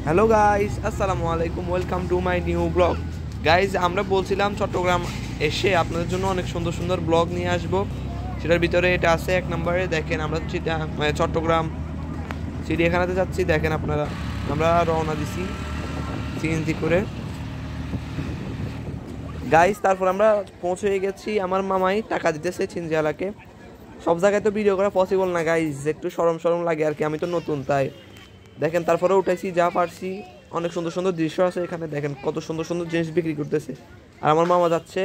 Hello guys, আসসালামু আলাইকুম, welcome to my new blog. Guys, আমরা বলছিলাম চট্টগ্রাম এসে আপনাদের জন্য অনেক সুন্দর সুন্দর ব্লগ নিয়ে আসব। সেটার ভিতরে এটা আছে 1 নম্বরে। দেখেন আমরা চট্টগ্রাম চিড়িয়াখানাতে যাচ্ছি। দেখেন আপনারা, আমরা রওনা দিছি সিএনজি করে। গাইস, তারপর আমরা পৌঁছে গেছি। আমার মামাই টাকা দিতেছে চিনজিয়ালাকে। সব জায়গায় তো ভিডিও করা পসিবল না গাইস, একটু শরম শরম লাগে আর কি, আমি তো নতুন তাই। দেখেন তারপরে উঠেছি যা পারছি। অনেক সুন্দর সুন্দর দৃশ্য আছে এখানে। দেখেন কত সুন্দর সুন্দর জিনিস বিক্রি করতেছে। আর আমার মামা যাচ্ছে,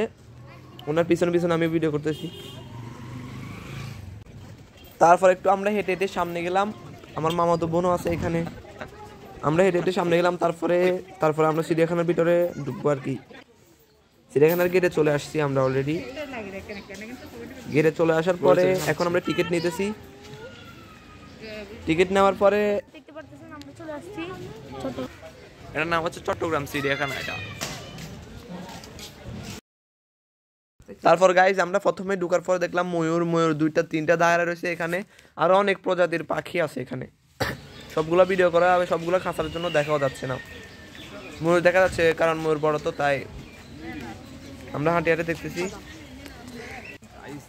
ওনার পিছনে পিছনে আমি ভিডিও করতেছি। তারপর একটু আমরা হেঁটে হেঁটে সামনে গেলাম। আমার মামা তো বোনও আছে এখানে। আমরা হেঁটে হেঁটে সামনে গেলাম। তারপরে আমরা চিড়িয়াখানার ভিতরে ঢুকবো আর কি। চিড়িয়াখানার গেটে চলে আসছি আমরা অলরেডি। গেটে চলে আসার পরে এখন আমরা টিকিট নিতেছি। টিকিট নেওয়ার পরে এটার নাম হচ্ছে চট্টগ্রাম চিড়িয়াখানা। এটা তারপর গাইজ আমরা প্রথমে ঢুকার পরে দেখলাম ময়ূর দুইটা তিনটা দাঁড়া রয়েছে এখানে। আরো অনেক প্রজাতির পাখি আছে এখানে। সবগুলা ভিডিও করা হবে, সবগুলা খাঁচার জন্য দেখাও যাচ্ছে না। ময়ূর দেখা যাচ্ছে কারণ ময়ূর বড়, তো তাই আমরা হাঁটি হাঁটে দেখতেছি।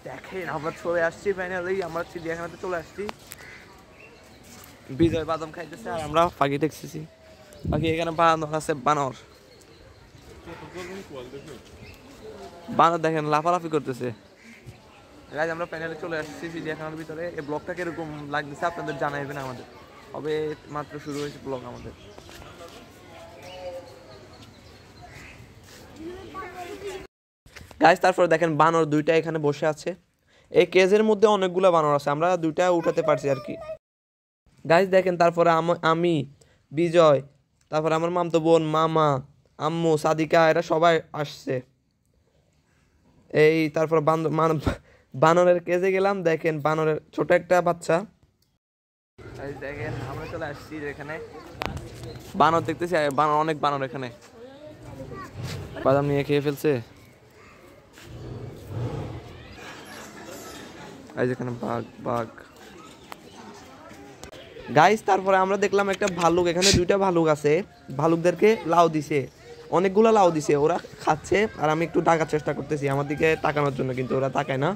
দেখেন আমরা চলে আসছি, ফাইনালি আমরা চিড়িয়াখানাতে চলে আসছি। বিজয় বাদাম খাইতেছে আর আমরা পাখি দেখতেছি। পাখি এখানে বানর আছে, বানর দেখেন লাফালাফি করতেছে। গাইজ আমরা ফাইনালি চলে আসছি চিড়িয়াখানার ভিতরে। এই ব্লগটা কিরকম লাগতেছে আপনাদের জানাইবেন আমাদের। হবে মাত্র শুরু হয়েছে ব্লগ আমাদের। গাইজ তারপরে দেখেন বানর দুইটা এখানে বসে আছে। এই কেজের মধ্যে অনেকগুলো বানর আছে, আমরা দুইটা উঠাতে পারছি আর কি। গাইজ দেখেন তারপরে আমি বিজয়, তারপরে আমার মামতো বোন, মামা, আম্মু, সাদিকা, এরা সবাই আসছে। এই তারপর বানরের কেজে গেলাম। দেখেন বানরের ছোট একটা বাচ্চা। দেখেন আমরা চলে আসছি এখানে। বানর দেখতেছি, বানর অনেক বানর এখানে। বাদাম নিয়ে খেয়ে ফেলছে। এই যেখানে বাঘ। গাইস তারপরে আমরা দেখলাম একটা ভালুক। এখানে দুইটা ভালুক আছে। ভালুকদেরকে লাউ দিছে, অনেকগুলো লাউ দিছে। ওরা খাচ্ছে আর আমি একটু টাকার চেষ্টা করতেছি আমার দিকে তাকানোর জন্য, কিন্তু ওরা তাকায় না।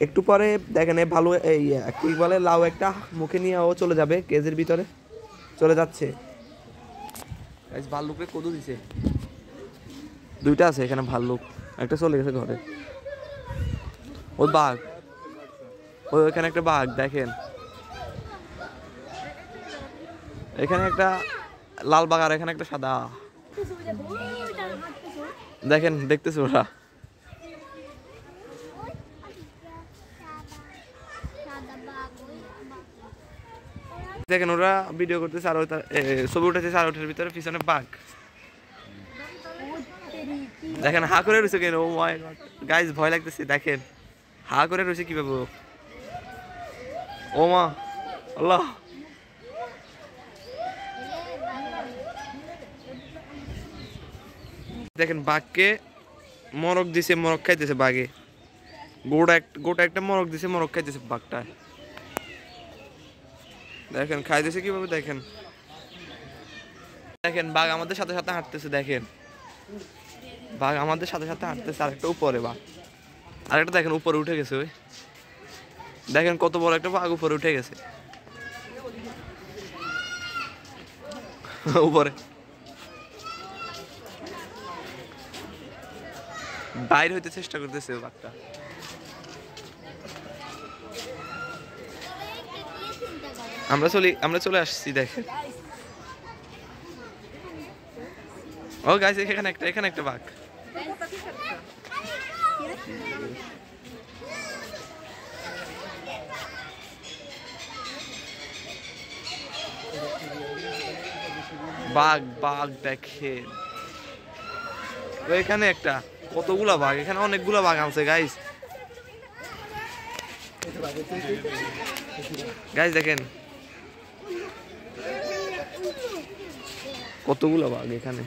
একটু পরে দেখেন এই ভালু এই কি বলে লাউ একটা মুখে নিয়ে ও চলে যাবে, কেজের ভিতরে চলে যাচ্ছে। গাইস ভাল্লুকে কদু দিছে, দুইটা আছে এখানে ভাল্লুক। একটা চলে গেছে ঘরে। ওই বাঘ, ওইখানে একটা বাঘ দেখেন। এখানে একটা লাল বাঘ আর এখানে একটা সাদা। দেখেন দেখতেছে ওরা। দেখেন ওরা ভিডিও করতেছে আর ছবি উঠেছে। আর ওটার ভিতরে পিছনে বাঘ। দেখেন হা করে রয়েছে কেন। ও মাই গড গাইস, ভয় লাগতেছে। দেখেন হা করে রয়েছে কিভাবে। ও মা আল্লাহ। দেখেন বাঘকে মরক দিছে, মরক খাইতেছে বাঘে। গোটা একটা মরক দিছে, মরক খাইতেছে বাঘটা। দেখেন খাইতেছে কিভাবে। দেখেন বাঘ আমাদের সাথে সাথে হাঁটতেছে। দেখেন বাঘ আমাদের সাথে সাথে হাঁটতেছে। আরেকটা উপরে বাঘ, আরেকটা দেখেন উপরে উঠে গেছে। ওই দেখেন কত বড় একটা বাঘ উপরে উঠে গেছে। উপরে বাইরে হইতে চেষ্টা করতেছে বাঘটা। আমরা চলে আসছি। দেখেন ও গাইস, এখানে একটা বাঘ। বাঘ দেখেন এখানে একটা, কতগুলা বাঘ এখানে, অনেকগুলা বাঘ আছে গাইস। দেখেন কতগুলো বাঘ এখানে।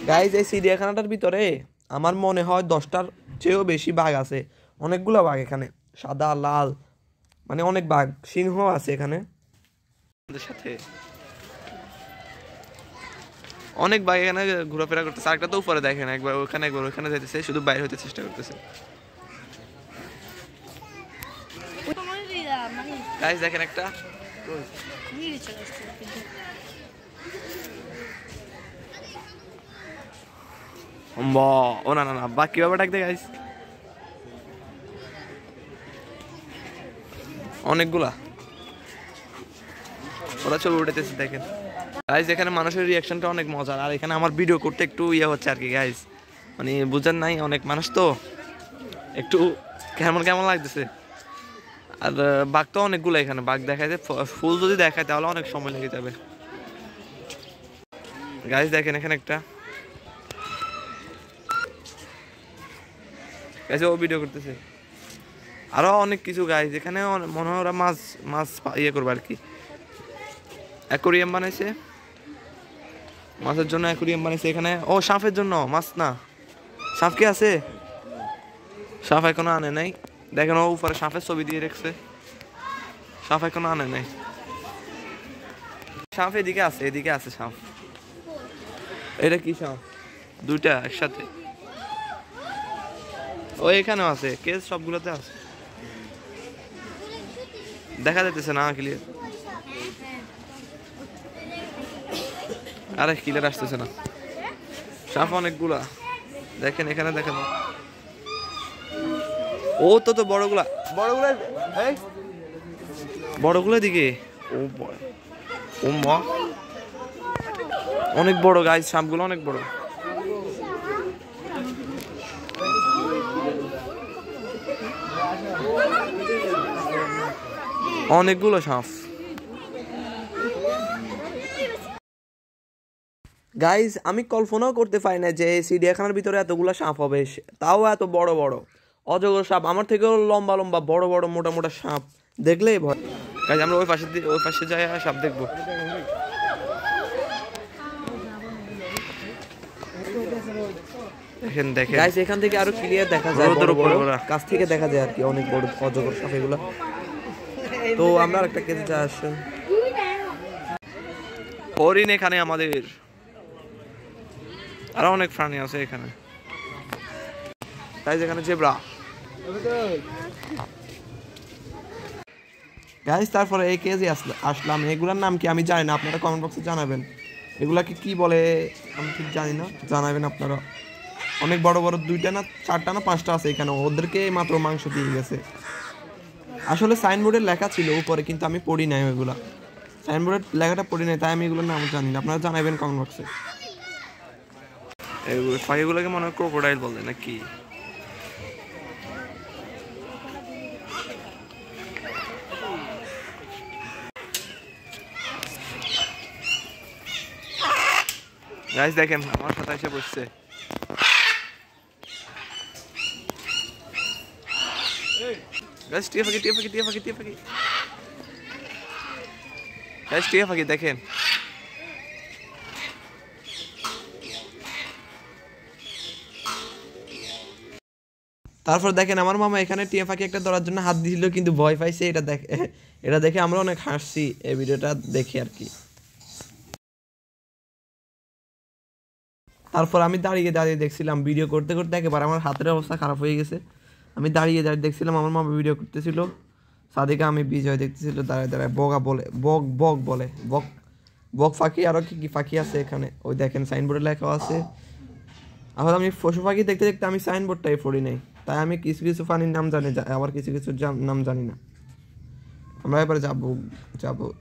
গাইস এই চিড়িয়াখানাটার ভিতরে আমার মনে হয় 10টার চেয়েও বেশি বাঘ আছে। অনেকগুলো বাঘ এখানে, সাদা লাল, মানে অনেক বাঘ। সিংহ আছে এখানে। সাথে অনেক বাঘ এখানে ঘোরাফেরা করতেছে, আরেকটা তো উপরে দেখেন, একবার ওখানে যাইতেছে, শুধু বাইরে হতে চেষ্টা করতেছে। গাইস দেখেন একটা ও না না না বাঘ কিভাবে ডাক দেয় গাইস, অনেকগুলা ওরা ছবি উঠেতেছে দেখেন গাইস। এখানে মানুষের রিয়াকশনটা অনেক মজার, আর এখানে আমার ভিডিও করতে একটু ইয়ে হচ্ছে আর কি গাইস, মানে বুঝেন নাই, অনেক মানুষ তো একটু কেমন কেমন লাগতেছে। আর বাঘ তো অনেকগুলো এখানে, বাঘ দেখাইতে ফুল যদি দেখায় তাহলে অনেক সময় লেগে যাবে গাইস। দেখেন এখানে একটা গাইস ও ভিডিও করতেছে, আরো অনেক কিছু গাইস। এখানে মনে হয় ওরা মাছ মাছ ইয়ে করবে আর কি, অ্যাকোরিয়াম বানাইছে, মাছের জন্য অ্যাকোরিয়াম বানাইছে এখানে। ও সাপের জন্য, মাছ না, সাপ কি আছে? সাপ এখনো আনে নাই, দেখেন ও উপরে সাপের ছবি দিয়ে রেখেছে, সাপ এখনো আনে নাই। সাপ এদিকে আছে, এদিকে আছে সাপ। এটা কি সাপ? দুইটা একসাথে, ও এখানেও আছে, কেস সবগুলোতে আছে, দেখা যাইতেছে না ক্লিয়ার, আরে ক্লিয়ার আসতেছে না। সাপ অনেকগুলা দেখেন এখানে, দেখেন ও তো বড়গুলা বড়গুলা দিকে, ও মা অনেক বড় গাইস, সাপগুলো অনেক বড়। অনেকগুলো সাপ গাইস, আমি কল্পনাও করতে পারি না যে চিড়িয়াখানার ভিতরে এতগুলো সাপ হবে, তাও এত বড় বড় অজগর সাপ, আমার থেকেও লম্বা লম্বা বড় বড় মোটা মোটা সাপ, দেখলেই ভয়। গাইস আমরা ওই পাশে যাই সাপ দেখবো। দেখেন দেখেন গাইস, এখান থেকে আরো ক্লিয়ার দেখা যায়, কাছ থেকে দেখা যায় আর কি, অনেক বড় অজগর সাপ এগুলো। তো আমরা একটা কেসে যা আসেন, হরিণ এখানে আমাদের, আরো অনেক প্রাণী আছে এখানে গাইস। এখানে জেব্রা গাইস। তারপরে এই কেজে আসলাম, এগুলার নাম কি আমি জানি না, আপনারা কমেন্ট বক্সে জানাবেন এগুলাকে কি বলে, আমি ঠিক জানি না, জানাবেন আপনারা। অনেক বড় বড় 2টা না 4টা না 5টা আছে এখানে, ওদেরকে মাত্র মাংস দিয়ে গেছে। আসলে সাইনবোর্ডে লেখা ছিল উপরে, কিন্তু আমি পড়ি নাই ওইগুলা, সাইনবোর্ডের লেখাটা পড়ি নাই, তাই আমি এগুলোর নাম জানি না, আপনারা জানাবেন কমেন্ট বক্সে। এগুলোকে মনে হয় ক্রোকোডাইল বলে নাকি। গাইস দেখেন আমার সাথে এসে বসছে, গাইস টিয়া পাখি গাইস, টিয়া পাখি দেখেন। তারপর দেখেন আমার মামা এখানে টিয়া পাখি একটা ধরার জন্য হাত দিছিল, কিন্তু ভয় পাইছে। এটা দেখে আমরা অনেক হাসছি এই ভিডিওটা দেখে আর কি। তারপর আমি দাঁড়িয়ে দেখছিলাম, ভিডিও করতে করতে একেবারে আমার হাতের অবস্থা খারাপ হয়ে গেছে। আমি দাঁড়িয়ে দেখছিলাম, আমার মামা ভিডিও করতেছিল, সাদিকা আমি বিজয় দেখতেছিল দাঁড়ায় বগা বলে, বক পাখি, আরো কি পাখি আছে এখানে, ওই দেখেন সাইনবোর্ডে লেখা আছে। আবার আমি পশু পাখি দেখতে দেখতে আমি সাইনবোর্ডটাই পড়ি নাই, তাই আমি কিছু কিছু পানির নাম জানি, আবার কিছু কিছু নাম জানি না। আমরা এবারে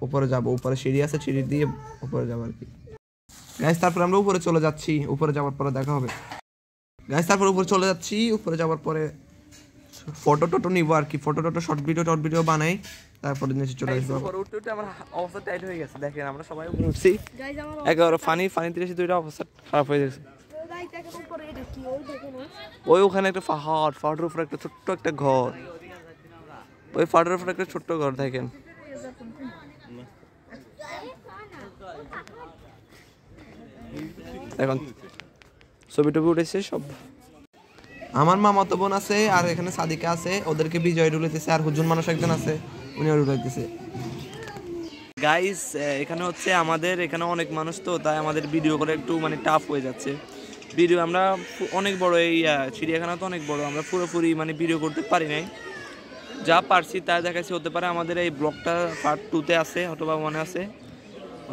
উপরে সিঁড়ি আছে, সিঁড়ি দিয়ে উপরে যাবো আর কি গাইস। তারপর আমরা উপরে চলে যাচ্ছি, উপরে যাওয়ার পরে দেখা হবে গাইস। তারপর উপরে চলে যাচ্ছি, উপরে যাওয়ার পরে ফটো টটো নিবো আর কি, ফটো টটো শর্ট ভিডিও বানাই, তারপরে নিচে চলে আসবো। উপরে উঠতে আমার অবস্থা টাইট হয়ে গেছে, দেখেন আমরা সবাই উপরে উঠছি, একেবারে ফানিতে এসে দুইটা অবস্থা খারাপ হয়ে গেছে। ওই ওখানে একটা পাহাড়ের উপরে একটা ছোট্ট একটা ঘর, ওই পাহাড়ের উপরে একটা ছোট্ট ঘর দেখেন। এখন ছবি টবি উঠেছে সব। আমার মামাতো বোন আছে, আর এখানে সাদিকা আছে, ওদেরকে বিজয় ডুলাইতেছে, আর হুজুন মানুষ একজন আছে, উনিও ডুলাইতেছে। গাইস এখানে হচ্ছে আমাদের এখানে অনেক মানুষ, তো তাই আমাদের ভিডিও করে একটু মানে টাফ হয়ে যাচ্ছে ভিডিও। আমরা অনেক বড় এই চিড়িয়াখানা তো অনেক বড়, আমরা পুরোপুরি মানে ভিডিও করতে পারি নাই, যা পারছি তাই দেখাচ্ছি। হতে পারে আমাদের এই ব্লগটা পার্ট 2-তে আছে, অথবা 1-এ আছে,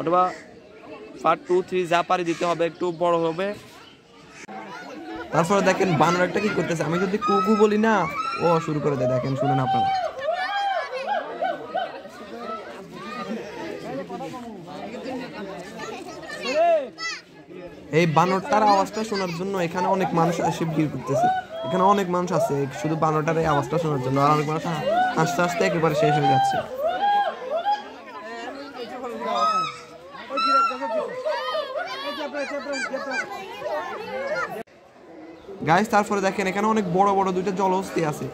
অথবা পার্ট 2, 3 যা পারি দিতে হবে, একটু বড় হবে। তারপরে দেখেন বানর একটা কি করতেছে, আমি যদি কুকু বলি না ও শুরু করে দেয়। দেখেন, শুনেন আপনারা। এই বানরটার আওয়াজটা শোনার জন্য এখানে অনেক মানুষ এসে ভিড় করতেছে। এখানে অনেক মানুষ আছে শুধু বানরটার এই আওয়াজটা শোনার জন্য, আর অনেক মানুষ আস্তে আস্তে একেবারে শেষ হয়ে যাচ্ছে। গাইস তারপরে দেখেন এখানে অনেক বড় বড় দুইটা জলহস্তি আছে।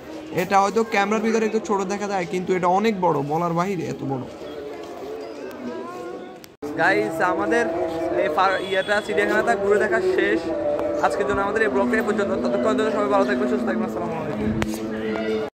এটা হয়তো ক্যামেরার ভিতরে একটু ছোট দেখা যায়, কিন্তু এটা অনেক বড়, বলার বাহিরে এত বড়। গাইস আমাদের এই চিড়িয়াখানাটা ঘুরে দেখা শেষ। আজকের জন্য আমাদের এই ব্লগটা পর্যন্ত। ততক্ষণ সবাই ভালো থাকবেন, সুস্থ থাকবেন। আসসালামু আলাইকুম।